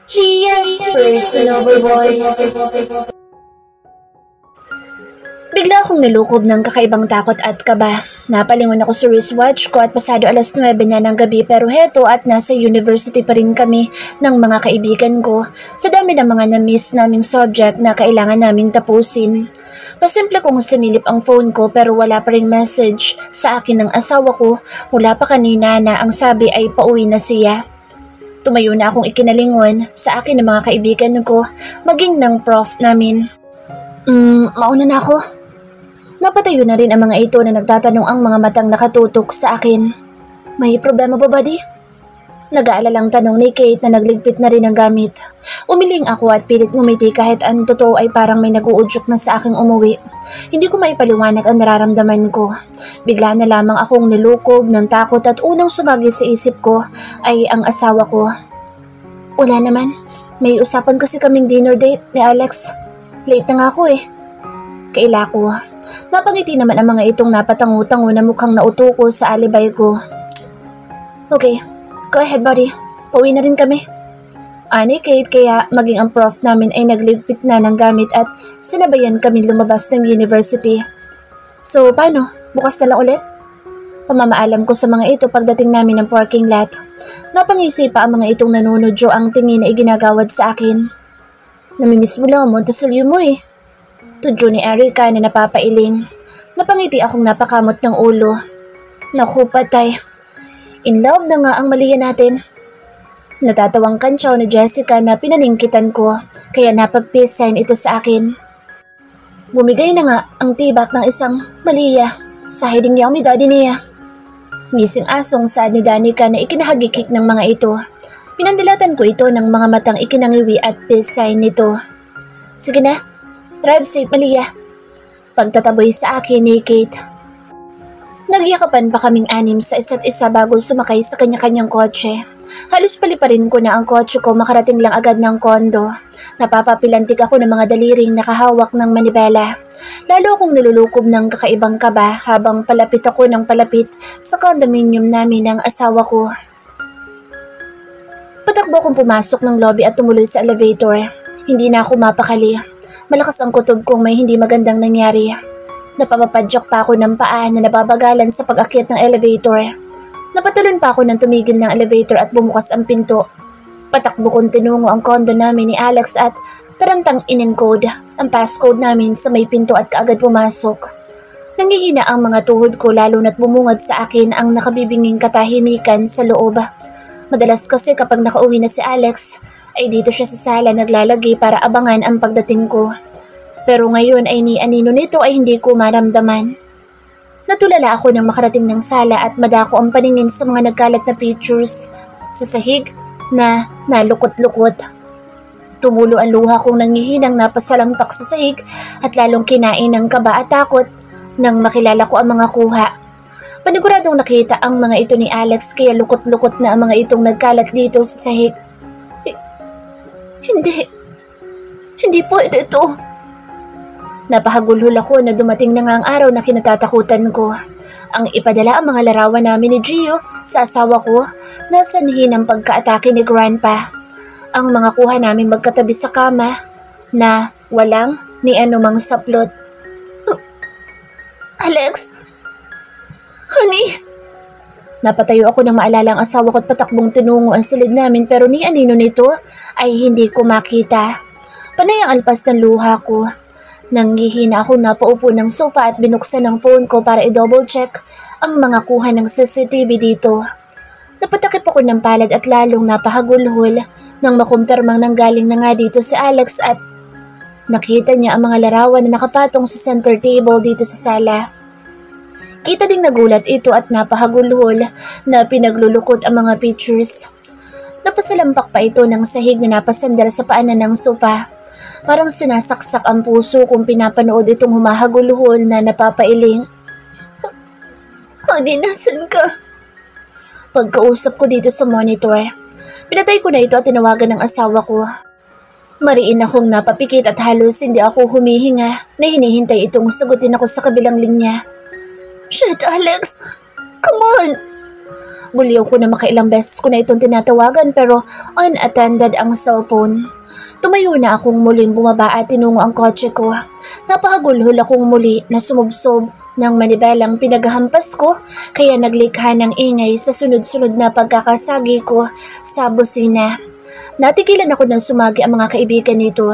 Gia's personal voice. Bigla akong nilukob ng kakaibang takot at kaba. Napalingon ako sa wristwatch ko at pasado 9:00 na ng gabi pero heto at nasa university pa rin kami ng mga kaibigan ko sa dami ng mga na-miss naming subject na kailangan naming tapusin. Pasimple kong sinilip ang phone ko pero wala pa ring message sa akin ng asawa ko mula pa kanina na ang sabi ay pauwi na siya. Tumayo na akong ikinalingon sa akin ng mga kaibigan ko, maging ng prof namin. Mauna na ako. Napatayo na rin ang mga ito na nagtatanong ang mga matang nakatutok sa akin. May problema ba, buddy? Nag-aalalang tanong ni Kate na nagligpit na rin ng gamit. Umiling ako at pilit ngumiti kahit ang totoo ay parang may nag-uudyok na sa aking umuwi. Hindi ko maipaliwanag ang nararamdaman ko. Bigla na lamang akong nilukob ng takot at unang sumagi sa isip ko ay ang asawa ko. Wala naman. May usapan kasi kaming dinner date ni Alex. Late na nga ako eh. Kaila ko. Napangiti naman ang mga itong napatango-tango na mukhang nauto ko sa alibay ko. Okay. Go ahead, buddy. Pauwi na rin kami. Ani Kate kaya maging ang prof namin ay nagligpit na ng gamit at sinabayan kami lumabas ng university. So, paano? Bukas na lang ulit? Pamamaalam ko sa mga ito pagdating namin ng parking lot. Napangisi pa ang mga itong nanunodyo ang tingin na iginagawad sa akin. Namimiss mo lang ang Montecillo mo eh. Tudyo ni Erica na napapailing. Napangiti akong napakamot ng ulo. Naku, patay. In love na nga ang Malia natin. Natatawang kantsaw ni Jessica na pinaningkitan ko, kaya napag-peace sign ito sa akin. Bumigay na nga ang tibak ng isang Malia sa hiding niya mi daddy niya. Ngising asong saad ni Danica na ikinahagikik ng mga ito. Pinandalatan ko ito ng mga matang ikinangiwi at peace sign nito. Sige na, drive safe Malia. Pagtataboy sa akin ni Kate. Nagyakapan pa kaming anim sa isa't isa bago sumakay sa kanya-kanyang kotse. Halos paliparin ko na ang kotse ko makarating lang agad ng kondo. Napapapilantik ako ng mga daliring nakahawak ng manibela. Lalo akong nilulukob ng kakaibang kaba habang palapit ako ng palapit sa condominium namin ng asawa ko. Patakbo akong pumasok ng lobby at tumuloy sa elevator. Hindi na ako mapakali. Malakas ang kutob kong may hindi magandang nangyari. Napapapadyak pa ako ng paa na nababagalan sa pag-akyat ng elevator. Napatulon pa ako ng tumigil ng elevator at bumukas ang pinto. Patakbo kong tinungo ang kondo namin ni Alex at tarantang in-encode ang passcode namin sa may pinto at kaagad pumasok. Nangihina ang mga tuhod ko lalo na't bumungad sa akin ang nakabibinging katahimikan sa loob. Madalas kasi kapag nakauwi na si Alex ay dito siya sa sala naglalagi para abangan ang pagdating ko. Pero ngayon ay ni anino nito ay hindi ko maramdaman. Natulala ako nang makarating ng sala at madako ang paningin sa mga nagkalat na pictures sa sahig na nalukot-lukot. Tumulo ang luha kong nangihinang napasalampak sa sahig at lalong kinain ng kaba at takot nang makilala ko ang mga kuha. Paniguradong nakita ang mga ito ni Alex kaya lukot-lukot na ang mga itong nagkalat dito sa sahig. Hindi pwede ito. Napahagulhol ako na dumating na nga ang araw na kinatatakutan ko. Ang ipadala ang mga larawan namin ni Gio sa asawa ko na sanhi ng pagkaatake ni Grandpa. Ang mga kuha namin magkatabi sa kama na walang ni anumang saplot. Alex! Honey! Napatayo ako nang maalala ang asawa ko at patakbong tinungo ang silid namin pero ni anino nito ay hindi ko makita. Panay ang alpas ng luha ko. Nanghihina ako napaupo ng sofa at binuksan ang phone ko para i-double check ang mga kuha ng CCTV dito. Napatakip ako ng palad at lalong napahagulhol nang makumpirmang nanggaling na nga dito si Alex at nakita niya ang mga larawan na nakapatong sa center table dito sa sala. Kita ding nagulat ito at napahagulhol na pinaglulukot ang mga pictures. Napasalampak pa ito ng sahig na napasandal sa paanan ng sofa. Parang sinasaksak ang puso kung pinapanood itong humahagulhol na napapailing. Honey, nasan ka? Pagkausap ko dito sa monitor, pinatay ko na ito at tinawagan ng asawa ko. Mariin akong napapikit at halos hindi ako humihinga na hinihintay itong sagutin ako sa kabilang linya. Shit, Alex! Come on! Buliw ko na makailang beses ko na itong tinatawagan pero unattended ang cellphone. Tumayo na akong muling bumaba at tinungo ang kotse ko. Napahagulhol akong muli na sumubsob ng manibelang pinaghampas ko kaya naglikha ng ingay sa sunod-sunod na pagkakasagi ko sa busina. Natigilan ako ng sumagi ang mga kaibigan nito.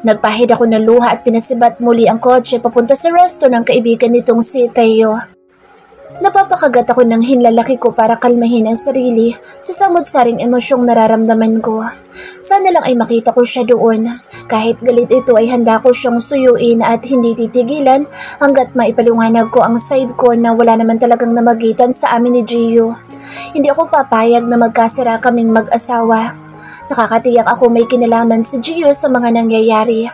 Nagpahid ako ng luha at pinasibat muli ang kotse papunta sa resto ng kaibigan nitong si Teo. Napapakagat ako ng hinlalaki ko para kalmahin ang sarili sa samot-saring emosyong nararamdaman ko. Sana lang ay makita ko siya doon. Kahit galit ito ay handa ko siyang suyuin at hindi titigilan hanggat maipaliwanag ko ang side ko na wala naman talagang namagitan sa amin ni Gio. Hindi ako papayag na magkasira kaming mag-asawa. Nakakatiyak ako may kinalaman si Gio sa mga nangyayari.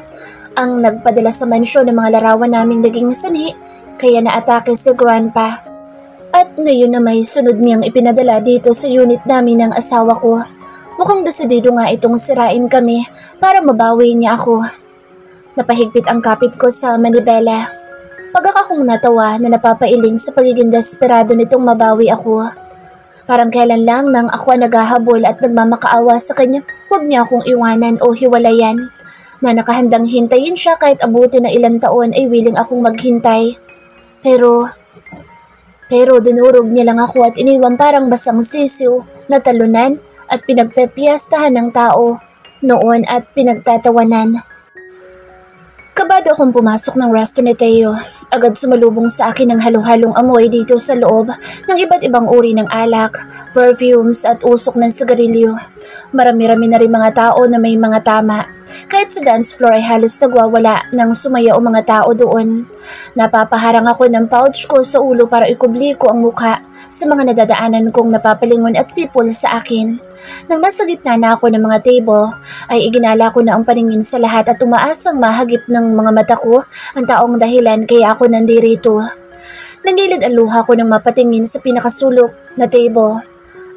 Ang nagpadala sa mansyon ng mga larawan naming naging sanhi kaya naatake si Grandpa. At ngayon na may sunod niyang ipinadala dito sa unit namin ng asawa ko. Mukhang desidido nga itong sirain kami para mabawi niya ako. Napahigpit ang kapit ko sa manibela. Pagka akong natawa na napapailing sa pagiging desperado nitong mabawi ako. Parang kailan lang nang ako naghahabol at nagmamakaawa sa kanya, huwag niya akong iwanan o hiwalayan. Na nakahandang hintayin siya kahit abuti na ilang taon ay willing akong maghintay. Pero dinurog niya lang ako at iniwan parang basang sisiw na talunan at pinagpepiyastahan ng tao noon at pinagtatawanan. Kabado akong pumasok ng resto ni Teo. Agad sumalubong sa akin ang halo-halong amoy dito sa loob ng iba't ibang uri ng alak, perfumes at usok ng sigarilyo. Marami-rami na rin mga tao na may mga tama. Kahit sa dance floor ay halos nagwawala ng sumaya o mga tao doon. Napapaharang ako ng pouch ko sa ulo para ikubli ko ang mukha sa mga nadadaanan kong napapalingon at sipol sa akin. Nang nasa gitna na ako ng mga table, ay iginala ko na ang paningin sa lahat at umaasang mahagip ng mga mata ko ang taong dahilan kaya ako nandirito. Nangilid ang luha ko nang mapatingin sa pinakasulok na table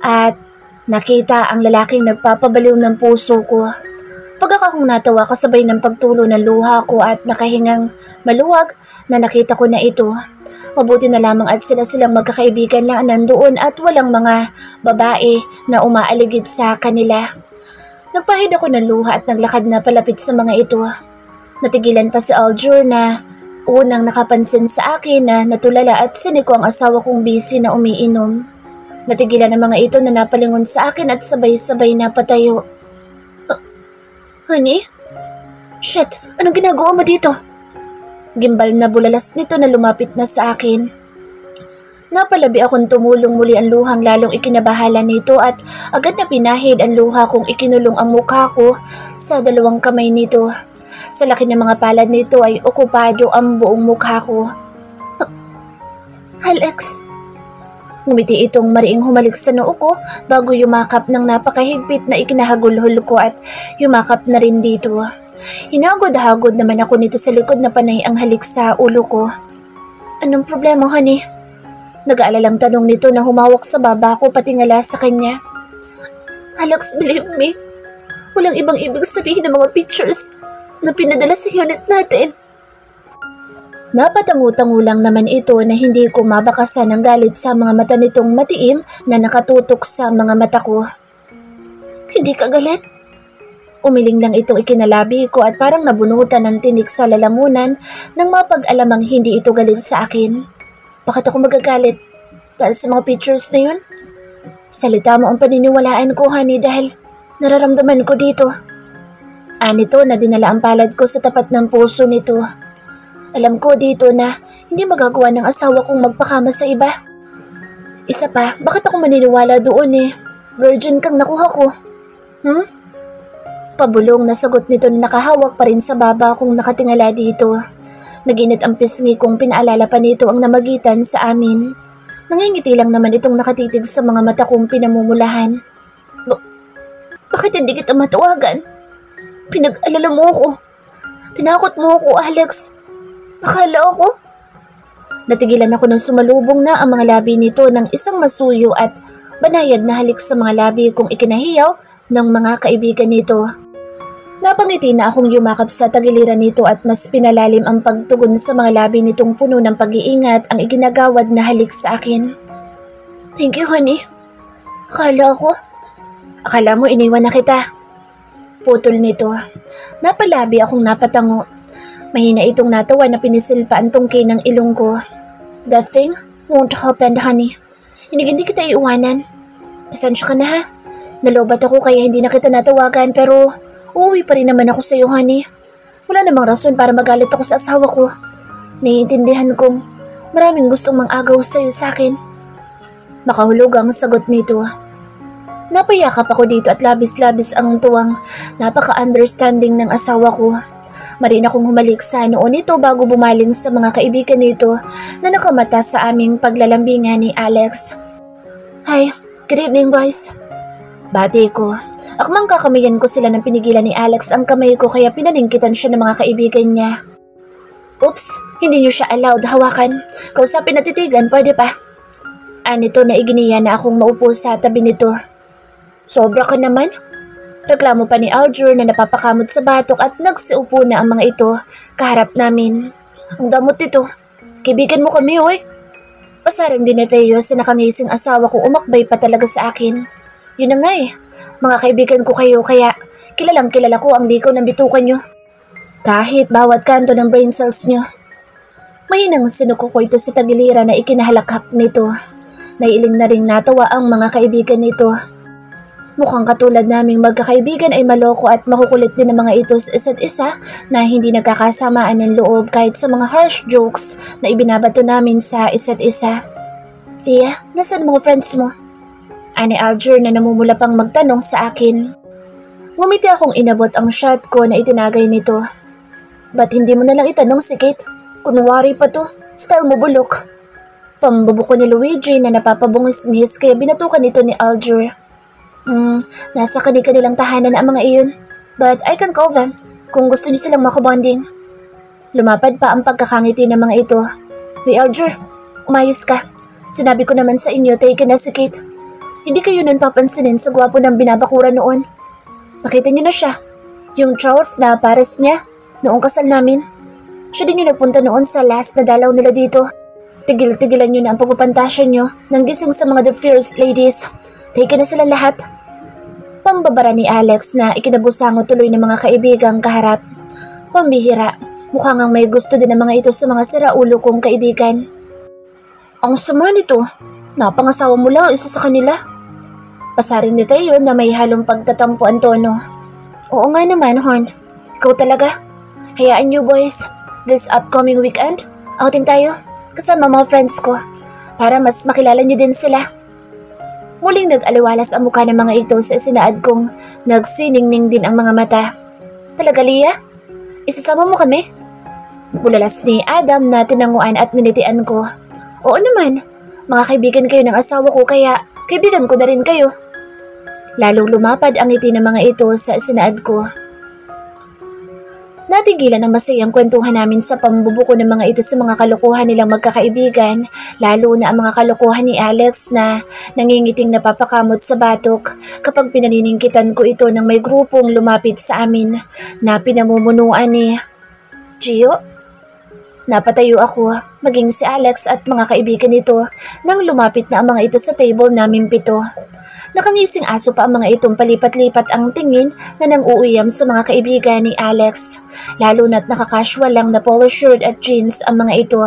at nakita ang lalaking nagpapabaliw ng puso ko. Pagkakakong natawa kasabay ng pagtulo ng luha ko at nakahingang maluwag na nakita ko na ito. Mabuti na lamang at silang magkakaibigan lang nandoon at walang mga babae na umaaligid sa kanila. Nagpahid ako ng luha at naglakad na palapit sa mga ito. Natigilan pa si Aljur na unang nakapansin sa akin na natulala at siniko ang asawa kong busy na umiinom. Natigilan ang mga ito na napalingon sa akin at sabay-sabay na patayo. Honey? Shit, anong ginagawa mo dito? Gimbal na bulalas nito na lumapit na sa akin. Napalabi akong tumulong muli ang luhang lalong ikinabahala nito at agad na pinahid ang luha kong ikinulong ang mukha ko sa dalawang kamay nito. Sa laki ng mga palad nito ay okupado ang buong mukha ko. Alex? Ngumiti itong mariing humalik sa noo ko bago yumakap ng napakahigpit na ikinahagulhol ko at yumakap na rin dito. Hinagod-hagod naman ako nito sa likod na panay ang halik sa ulo ko. Anong problema, honey? Nag-aalalang tanong nito na humawak sa baba ko patingala sa kanya. Alex, believe me, walang ibang ibig sabihin ng mga pictures na pinadala sa unit natin. Napatangu-tangu lang naman ito na hindi ko mabakasan ng galit sa mga mata nitong matiim na nakatutok sa mga mata ko. Hindi ka galit? Umiling lang itong ikinalabi ko at parang nabunutan ng tinik sa lalamunan nang mapag-alamang hindi ito galit sa akin. Bakit ako magagalit? Dahil sa mga pictures na yun? Salita mo ang paniniwalaan ko, honey, dahil nararamdaman ko dito. Anito na dinala ang palad ko sa tapat ng puso nito. Alam ko dito na hindi magagawa ng asawa kong magpakama sa iba. Isa pa, bakit ako maniniwala doon eh? Virgin kang nakuha ko. Pabulong na sagot nito na nakahawak pa rin sa baba kong nakatingala dito. Naginit ang pisngi kong pinaalala pa nito ang namagitan sa amin. Nangingiti lang naman itong nakatitig sa mga mata kong pinamumulahan. Bakit hindi kita matawagan? Pinag-alala mo ako. Tinakot mo ako, Alex. Akala ako. Natigilan ako nang sumalubong na ang mga labi nito ng isang masuyo at banayad na halik sa mga labi kong ikinahiyaw ng mga kaibigan nito. Napangiti na akong yumakap sa tagiliran nito at mas pinalalim ang pagtugon sa mga labi nitong puno ng pag-iingat ang iginagawad na halik sa akin. Thank you, honey. Akala mo iniwan na kita. Putol nito. Napalabi akong napatango. Mahina itong natawa na pinisil pa ang tungkay ng ilong ko. That thing won't happen, honey. Hindi kita iiwanan. Pasensya ka na ha. Nalobat ako kaya hindi na kita natawagan pero uuwi pa rin naman ako sa iyo, honey. Wala namang rason para magalit ako sa asawa ko. Naiintindihan kong maraming gustong mang-agaw sa iyo sa akin. Makahulog ang sagot nito. Napayakap ako dito at labis-labis ang tuwang napaka-understanding ng asawa ko. Marin akong humalik sa noon nito bago bumaling sa mga kaibigan nito na nakamata sa aming paglalambingan ni Alex. Hi, good evening boys. Bati ko. Akmang kakamayan ko sila nang pinigilan ni Alex ang kamay ko kaya pinaningkitan siya ng mga kaibigan niya. Oops, hindi niyo siya allowed hawakan. Kausapin at titigan, pwede pa. Anito na iginiya na akong maupo sa tabi nito. Sobra ka naman. Reklamo pa ni Aljur na napapakamot sa batok at nagsiupo na ang mga ito kaharap namin. Ang damot nito. Kaibigan mo kami, oy. Pasaran din ni Theo sa nakangising asawa kong umakbay pa talaga sa akin. Yun na nga eh. Mga kaibigan ko kayo kaya kilalang kilala ko ang likaw ng bitukan nyo. Kahit bawat kanto ng brain cells nyo. Mahinang sinuko ko ito sa tagiliran na ikinahalakhak nito. Naiiling na ring natawa ang mga kaibigan nito. Mukhang katulad naming magkakaibigan ay maloko at makukulit din ang mga ito sa isa't isa na hindi nagkakasamaan ng loob kahit sa mga harsh jokes na ibinabato namin sa isa't isa. Tia, nasaan mga friends mo? Ani Aljur na namumula pang magtanong sa akin. Ngumiti akong inabot ang shot ko na itinagay nito. Ba't hindi mo nalang itanong si Kate? Kunwari pa to, style mo bulok. Pambubuko ni Luigi na napapabungis-ngis kaya binatukan nito ni Aljur. Nasa kanilang tahanan ang mga iyon. But I can call them kung gusto niyo silang makabonding. Lumapad pa ang pagkakangiti ng mga ito. Hoy Aljur, umayos ka. Sinabi ko naman sa inyo, take na si Kate. Hindi kayo nun papansinin sa gwapo ng binabakuran noon. Nakita niyo na siya. Yung Charles na pares niya, noong kasal namin. Siya din yung nagpunta noon sa last na dalaw nila dito. Tigil-tigilan niyo na ang pagpapantasya niyo nang gising sa mga The Fierce Ladies. Take na sila lahat. Pambabara ni Alex na ikinabusango tuloy ng mga kaibigang kaharap. Pambihira, mukhang ang may gusto din ng mga ito sa mga siraulo kong kaibigan. Ang sama nito, napangasawa mo lang isa sa kanila. Pasarin ni Theo na may halong pagtatampo ang tono. Oo nga naman, Hon. Ikaw talaga. Hayaan niyo boys, this upcoming weekend, outing tayo kasama mga friends ko para mas makilala niyo din sila. Muling nag-aliwalas ang mukha ng mga ito sa isinaad kong nagsiningning din ang mga mata. Talaga, Lia? Isasama mo kami? Bulalas ni Adam na tinanguan at ninitian ko. Oo naman, mga kaibigan kayo ng asawa ko kaya kaibigan ko na rin kayo. Lalong lumapad ang ngiti ng mga ito sa isinaad ko. Natigilan ang masayang kwentuhan namin sa pambubuko ng mga ito sa mga kalokohan nilang magkakaibigan, lalo na ang mga kalokohan ni Alex na nangingiting napapakamot sa batok kapag pinaniningkitan ko ito ng may grupong lumapit sa amin na pinamumunuan ni Gio. Napatayo ako, maging si Alex at mga kaibigan nito nang lumapit na ang mga ito sa table namin 7. Nakangising aso pa ang mga itong palipat-lipat ang tingin na nang-uuyam sa mga kaibigan ni Alex, lalo na't nakakasual lang na polo shirt at jeans ang mga ito,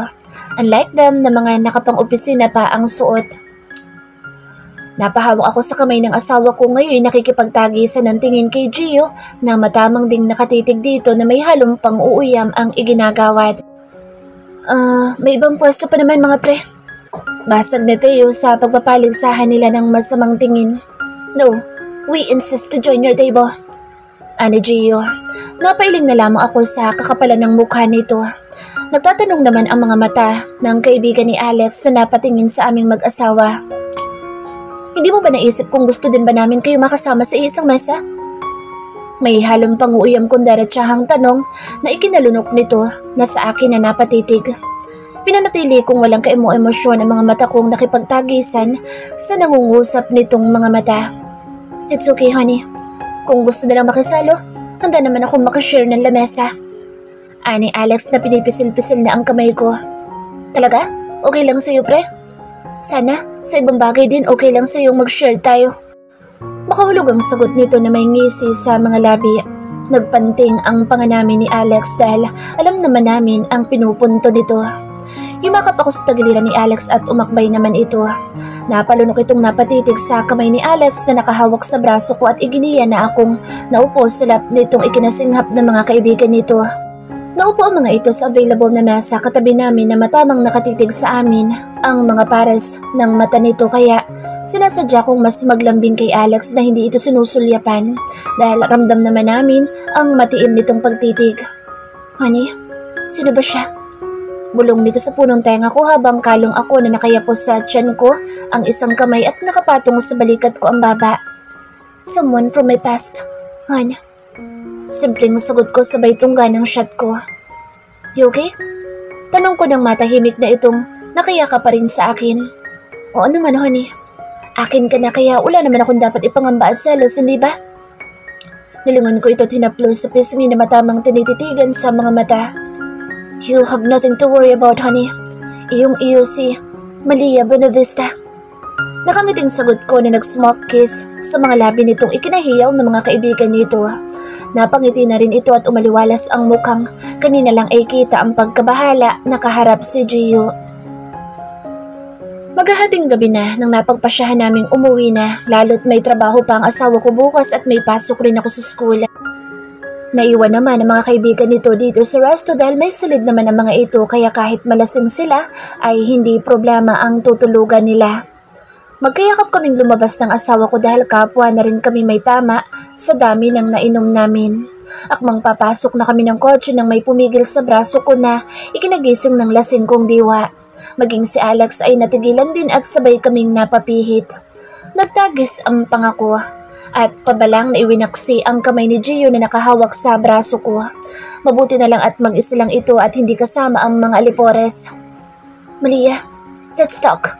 unlike them na mga nakapang-opisina pa ang suot. Napahawak ako sa kamay ng asawa ko ngayon nakikipagtagisan ng tingin kay Gio na matamang ding nakatitig dito na may halong pang-uuyam ang iginagawad. May ibang pwesto pa naman mga pre. Basag na Theo sa pagpapaligsahan nila ng masamang tingin. No, we insist to join your table. Ani Gio, napailing na lamang ako sa kakapalan ng mukha nito. Nagtatanong naman ang mga mata ng kaibigan ni Alex na napatingin sa aming mag-asawa. Hindi mo ba naisip kung gusto din ba namin kayo makasama sa isang mesa? May halong pang-uuyam kong diretsahang tanong na ikinalunok nito na sa akin na napatitig. Pinanatili kong walang kaemo-emosyon ang mga mata kong nakipagtagisan sa nangungusap nitong mga mata. It's okay honey. Kung gusto na lang makisalo, handa naman akong makashare ng lamesa. Ani Alex na pinipisil-pisil na ang kamay ko. Talaga? Okay lang sa'yo, pre? Sana, sa ibang bagay din okay lang sa'yo mag-share tayo. Makahulog ang sagot nito na may ngisi sa mga labi. Nagpanting ang panga namin ni Alex dahil alam naman namin ang pinupunto nito. Yumakap ako sa tagiliran ni Alex at umakbay naman ito. Napalunok itong napatitig sa kamay ni Alex na nakahawak sa braso ko at iginiya na akong naupo sa lap nitong ikinasinghap ng mga kaibigan nito. Naupo ang mga ito sa available na mesa katabi namin na matamang nakatitig sa amin ang mga pares ng mata nito kaya sinasadya kong mas maglambing kay Alex na hindi ito sinusulyapan dahil ramdam naman namin ang matiim nitong pagtitig. Honey, sino ba siya? Bulong nito sa punong tenga ko habang kalong ako na nakayapos sa tiyan ko ang isang kamay at nakapatong sa balikat ko ang baba. Someone from my past, hon. Simpleng sagot ko sabay tungga ng shot ko. You okay? Tanong ko ng matahimik na itong nakayaka pa rin sa akin. Oo naman, honey. Akin ka na kaya wala naman akong dapat ipangamba at selos, hindi ba? Nilingon ko ito tinaplos sa pisngi na matamang tinititigan sa mga mata. You have nothing to worry about, honey. Iyong-iyo si Malia Bonavista. Nakangiting sagot ko na nag-smoke kiss sa mga labi nitong ikinahiyaw ng mga kaibigan nito. Napangiti na rin ito at umaliwalas ang mukhang kanina lang ay kita ang pagkabahala na kaharap si Gio. Maghahating gabi na nang napagpasyahan naming umuwi na lalo't may trabaho pa ang asawa ko bukas at may pasok rin ako sa school. Naiwan naman ang mga kaibigan nito dito sa resto dahil may silid naman ang mga ito kaya kahit malasing sila ay hindi problema ang tutulugan nila. Magkayakap kaming lumabas ng asawa ko dahil kapwa na rin kami may tama sa dami ng nainom namin. Akmang papasok na kami ng kotse nang may pumigil sa braso ko na ikinagising ng lasing kong diwa. Maging si Alex ay natigilan din at sabay kaming napapihit. Nagtagis ang pangako at pabalang na iwinaksi ang kamay ni Gio na nakahawak sa braso ko. Mabuti na lang at mag-isa lang ito at hindi kasama ang mga alipores. Malia, let's talk.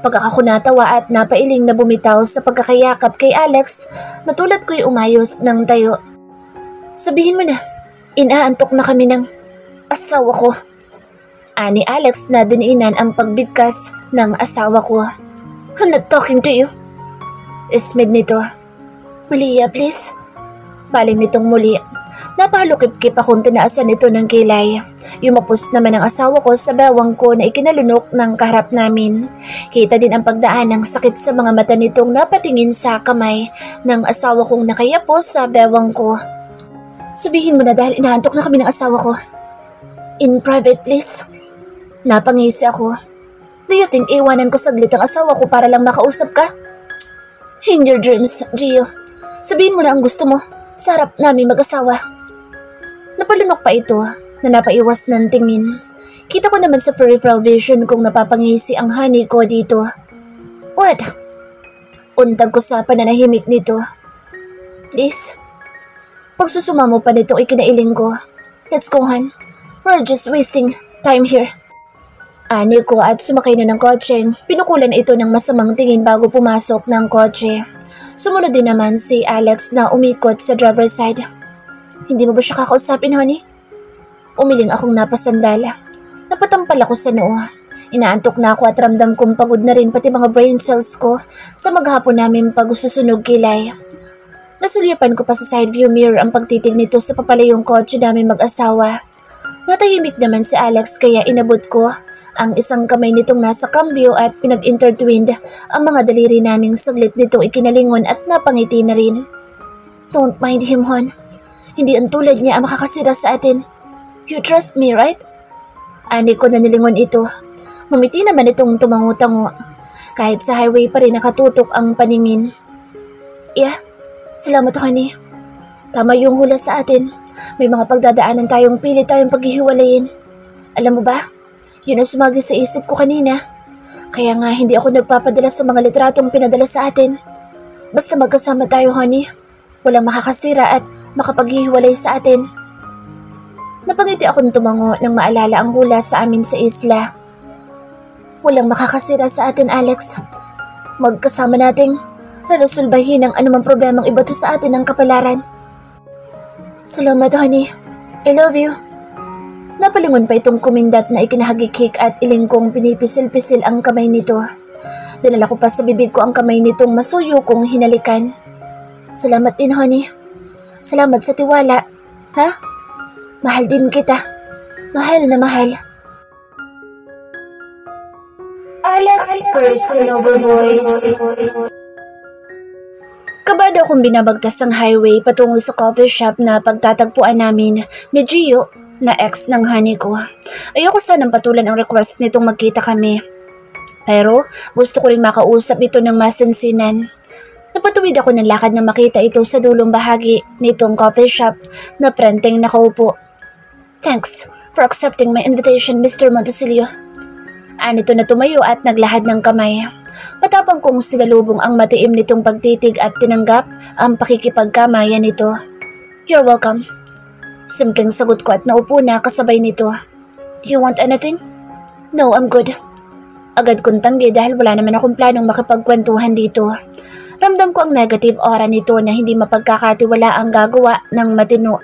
Pagkaka ko natawa at napailing na bumitaw sa pagkakayakap kay Alex, natulad ko'y umayos ng tayo. Sabihin mo na, inaantok na kami ng asawa ko. Ani Alex na diniinan ang pagbigkas ng asawa ko. I'm not talking to you. Ismid nito. Malia, please. Baling nitong muli. Napahalukip-kip akong tinaasan ito ng kilay. Yumapos naman ang asawa ko sa bewang ko na ikinalunok ng kaharap namin. Kita din ang pagdaan ng sakit sa mga mata nitong napatingin sa kamay ng asawa kong nakayapos sa bewang ko. Sabihin mo na dahil inaantok na kami ng asawa ko. In private, please. Napangisi ako. Do you think iwanan ko saglit ang asawa ko para lang makausap ka? In your dreams, Gio. Sabihin mo na ang gusto mo. Sa harap namin mag-asawa. Napalunok pa ito na napaiwas ng tingin. Kita ko naman sa peripheral vision kung napapangisi ang honey ko dito. What? Untag ko sa pananahimik nito. Please. Pagsusuma mo pa nito ay kinailing ko. Let's go, hon. We're just wasting time here. Ani ko at sumakay na ng kotse. Pinukulan ito ng masamang tingin bago pumasok ng kotse. Sumunod din naman si Alex na umikot sa driver's side. Hindi mo ba siya kakausapin, honey? Umiling akong napasandala. Napatampal ako sa noo. Inaantok na ako at ramdam kong pagod na rin pati mga brain cells ko sa maghapon namin pagsusunog kilay. Nasulyapan ko pa sa side view mirror ang pagtitig nito sa papalayong kotse namin mag-asawa. Natahimik naman si Alex kaya inabot ko ang isang kamay nitong nasa kambyo at pinag-intertwined ang mga daliri naming saglit nitong ikinalingon at napangiti na rin. Don't mind him, hon. Hindi ang tulad niya ang makakasira sa atin. You trust me, right? Ani ko na nilingon ito. Mumiti naman itong tumango-tango. Kahit sa highway pa rin nakatutok ang paningin. Yeah, salamat, honey. Tama yung hula sa atin. May mga pagdadaanan tayong pilit tayong paghihiwalayin. Alam mo ba? Yun ang sumagi sa isip ko kanina. Kaya nga hindi ako nagpapadala sa mga litratong pinadala sa atin. Basta magkasama tayo, honey. Walang makakasira at makapaghihiwalay sa atin. Napangiti akong tumango nang maalala ang hula sa amin sa isla. Walang makakasira sa atin, Alex. Magkasama nating reresolbahin ang anumang problemang ibato sa atin ng kapalaran. Salamat, honey. I love you. Napalingon pa itong kumindat na ikinahagikik at iling kong pinipisil-pisil ang kamay nito. Dinala ko pa sa bibig ko ang kamay nitong masuyo kong hinalikan. Salamat din, honey. Salamat sa tiwala. Ha? Mahal din kita. Mahal na mahal. Alex Personal Voice. Kabado akong binabagtas ang highway patungo sa coffee shop na pagtatagpuan namin ni Gio na ex ng honey ko. Ayoko sanang patulan ang request nitong magkita kami. Pero gusto ko rin makausap ito ng masinsinan. Napatuwid ako ng lakad na makita ito sa dulong bahagi nitong coffee shop na prenteng nakaupo. Thanks for accepting my invitation, Mr. Montesilio. Anito na tumayo at naglahad ng kamay. Matapang kong sinalubong ang matiim nitong pagtitig at tinanggap ang pakikipagkamayan nito. You're welcome. Simpleng sagot ko at naupo na kasabay nito. You want anything? No, I'm good. Agad kong tanggi dahil wala naman akong planong makipagkwentuhan dito. Ramdam ko ang negative aura nito na hindi mapagkakatiwala ang gagawa ng matino.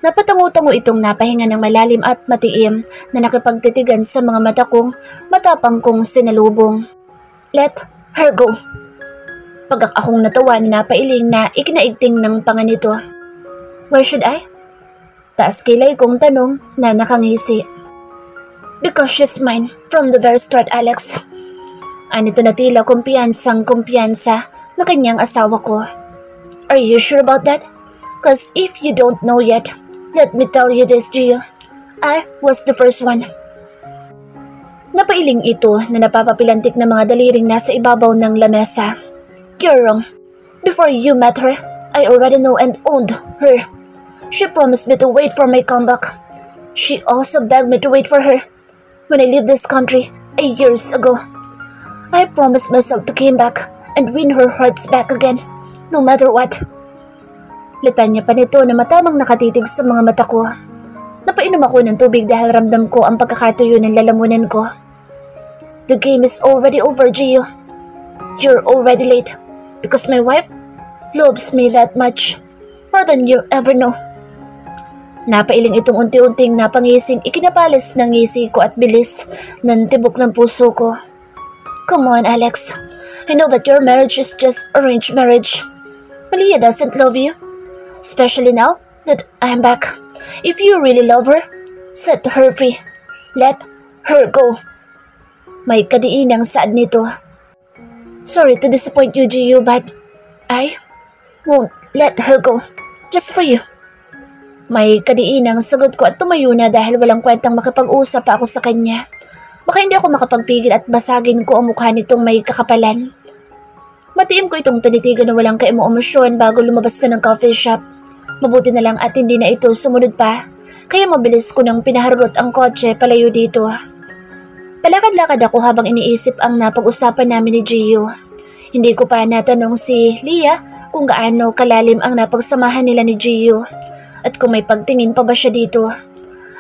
Napatango-tango itong napahinga ng malalim at matiim na nakipagtitigan sa mga mata kong matapang kong sinalubong. Let her go. Pagak akong natawa na napailing na ikinaigting ng panga nito. Why should I? Taas kilay kong tanong na nakangisi. Because she's mine from the very start, Alex. Anito na tila kumpiyansang-kumpiyansa na kanyang asawa ko. Are you sure about that? Cause if you don't know yet, let me tell you this, Gio. I was the first one. Napailing ito na napapapilantik na mga daliring nasa ibabaw ng lamesa. You're wrong. Before you met her, I already know and owned her. She promised me to wait for my comeback. She also begged me to wait for her when I leave this country years ago. I promised myself to come back and win her hearts back again, no matter what. Litanya pa nito na matamang nakatitig sa mga mata ko. Napainom ako ng tubig dahil ramdam ko ang pagkakatuyo ng lalamunan ko. The game is already over, Gio. You're already late because my wife loves me that much, more than you'll ever know. Napailing itong unti-unting napangising ikinapalis ng ngisi ko at bilis ng tibok ng puso ko. Come on, Alex. I know that your marriage is just arranged marriage. Malia doesn't love you, especially now that I'm back. If you really love her, set her free. Let her go. May kadiinang saad nito. Sorry to disappoint you, Gio, but I won't let her go. Just for you. May kadiinang sagot ko at tumayo na dahil walang kwentang makapag-usap pa ako sa kanya. Baka hindi ako makapagpigil at basagin ko ang mukha nitong may kakapalan. Matiim ko itong tinitigan na walang kaemo-emosyon bago lumabas na ng coffee shop. Mabuti na lang at hindi na ito sumunod pa, kaya mabilis ko nang pinaharurot ang kotse palayo dito. Palakad-lakad ako habang iniisip ang napag-usapan namin ni Gio. Hindi ko pa natanong si Leah kung gaano kalalim ang napagsamahan nila ni Gio at kung may pagtingin pa ba siya dito.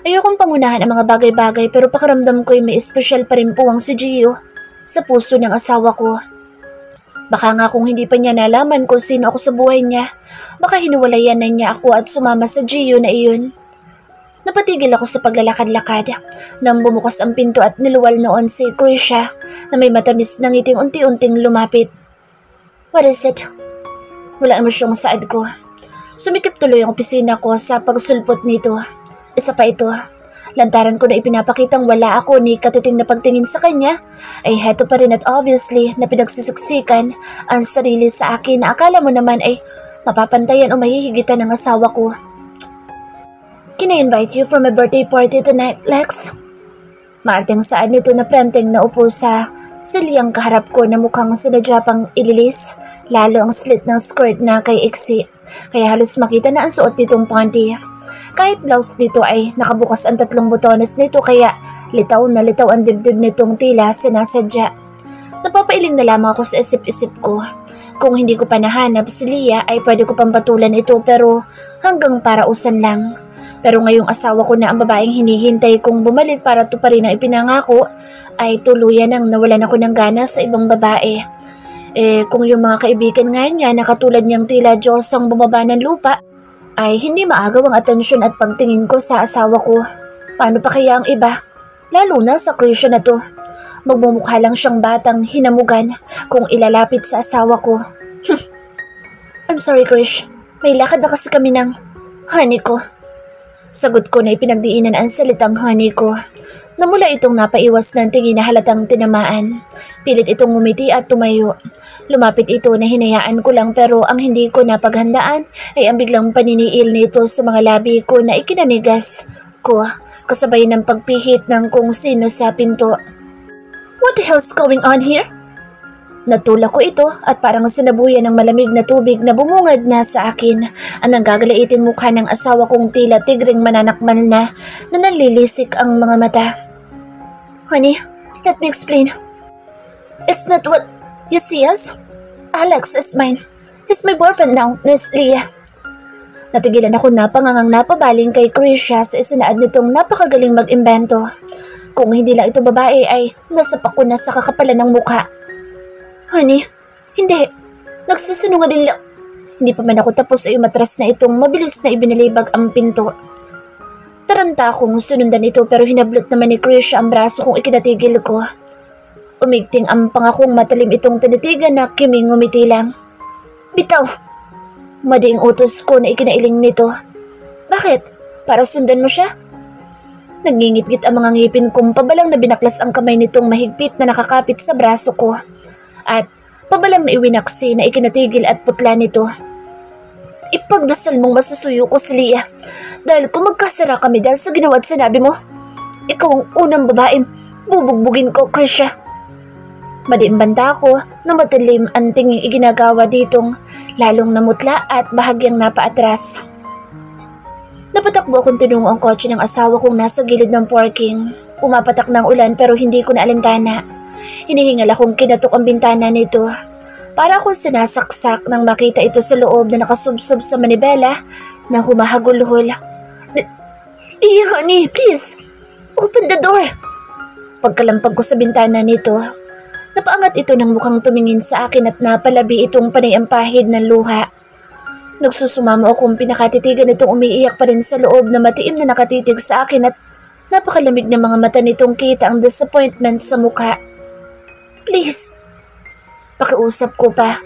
Ayokong pangunahan ang mga bagay-bagay pero pakiramdam ko'y may espesyal pa rin puwang si Gio sa puso ng asawa ko. Baka nga kung hindi pa niya nalaman kung sino ako sa buhay niya, baka hinuwalayan na niya ako at sumama sa Gio na iyon. Napatigil ako sa paglalakad-lakad nang bumukas ang pinto at niluwal noon si Krisha na may matamis na ngiting unti-unting lumapit. What is it? Wala emosyong saad ko. Sumikip tuloy ang opisina ko sa pagsulpot nito. Isa pa ito, lantaran ko na ipinapakitang wala ako ni katiting na pagtingin sa kanya, ay heto pa rin at obviously na pinagsisiksikan ang sarili sa akin na akala mo naman ay mapapantayan o mahihigitan ng asawa ko. Can I invite you for my birthday party tonight, Lex? Maarteng saad nito na prenteng na upo sa silyang kaharap ko na mukhang sinadya pang ililis, lalo ang slit ng skirt na kay iksi, kaya halos makita na ang suot nitong panty. Kahit blouse nito ay nakabukas ang 3 botones nito kaya litaw na litaw ang dibdib nitong tila sinasadya. Napapailing na lamang ako sa isip-isip ko. Kung hindi ko pa nahanap si Leah ay pwede ko pang patulan ito pero hanggang parausan lang. Pero ngayong asawa ko na ang babaeng hinihintay kong bumalik para tuparin ang ipinangako ay tuluyan nang nawalan ako ng gana sa ibang babae. Kung yung mga kaibigan nga niya na katulad niyang tila Diyos ang bumaba ng lupa, ay hindi maagaw ang atensyon at pagtingin ko sa asawa ko. Paano pa kaya ang iba? Lalo na sa Krisha na to. Magmumukha lang siyang batang hinamugan kung ilalapit sa asawa ko. I'm sorry, Krish. May lakad na kasi kami ng honey ko. Sagot ko na ipinagdiinan ang salitang honey ko. Namula itong napaiwas ng tingin na halatang tinamaan. Pilit itong ngumiti at tumayo. Lumapit ito na hinayaan ko lang pero ang hindi ko napaghandaan ay ang biglang paniniil nito sa mga labi ko na ikinanigas ko kasabay ng pagpihit ng kung sino sa pinto. What the hell's going on here? Natulak ko ito at parang sinabuyan ng malamig na tubig na bumungad na sa akin ang nanggagalaiting mukha ng asawa kong tila tigring mananakmal na nanlilisik ang mga mata. Honey, let me explain. It's not what you see us. Alex is mine. He's my boyfriend now, Miss Leah. Natigilan ako na pangangang napabaling kay Krisha sa isinaad nitong napakagaling mag-imbento. Kung hindi lang ito babae ay nasapak ko na sa kakapalan ng mukha. Honey, hindi. Nagsisinungaling lang. Hindi pa man ako tapos ay umatras na itong mabilis na ibinalibag ang pinto. Taranta akong sunundan ito pero hinablot naman ni Krisha ang braso kong ikinatigil ko. Umigting ang pangakong matalim itong tinitigan na kiming ngumiti lang. Bitaw! Madiing utos ko na ikinailing nito. Bakit? Para sundan mo siya? Nangingit-ngit ang mga ngipin kong pabalang na binaklas ang kamay nitong mahigpit na nakakapit sa braso ko. At pabalang na iwinaksi na ikinatigil at putla nito. Ipagdasal mong masusuyo ko si Leah dahil kung magkasara kami dahil sa ginawa at sinabi mo, ikaw ang unang babaeng bubugbugin ko, Krisha. Madiimbanta ko na matalim ang tinging iginagawa ditong lalong namutla at bahagyang napaatras. Napatakbo akong tinungo ang kotse ng asawa kong nasa gilid ng parking. Pumapatak ng ulan pero hindi ko na alintana. Hinihingal akong kinatok ang bintana nito. Para akong sinasaksak nang makita ito sa loob na nakasubsob sa manibela na humahagulhol. Honey, please, open the door. Pagkalampag ko sa bintana nito, napaangat ito ng mukhang tumingin sa akin at napalabi itong panayampahid ng luha. Nagsusumamo akong pinakatitigan nitong umiiyak pa rin sa loob na matiim na nakatitig sa akin at napakalamig ng mga mata nitong kita ang disappointment sa mukha. Please, pakiusap ko pa.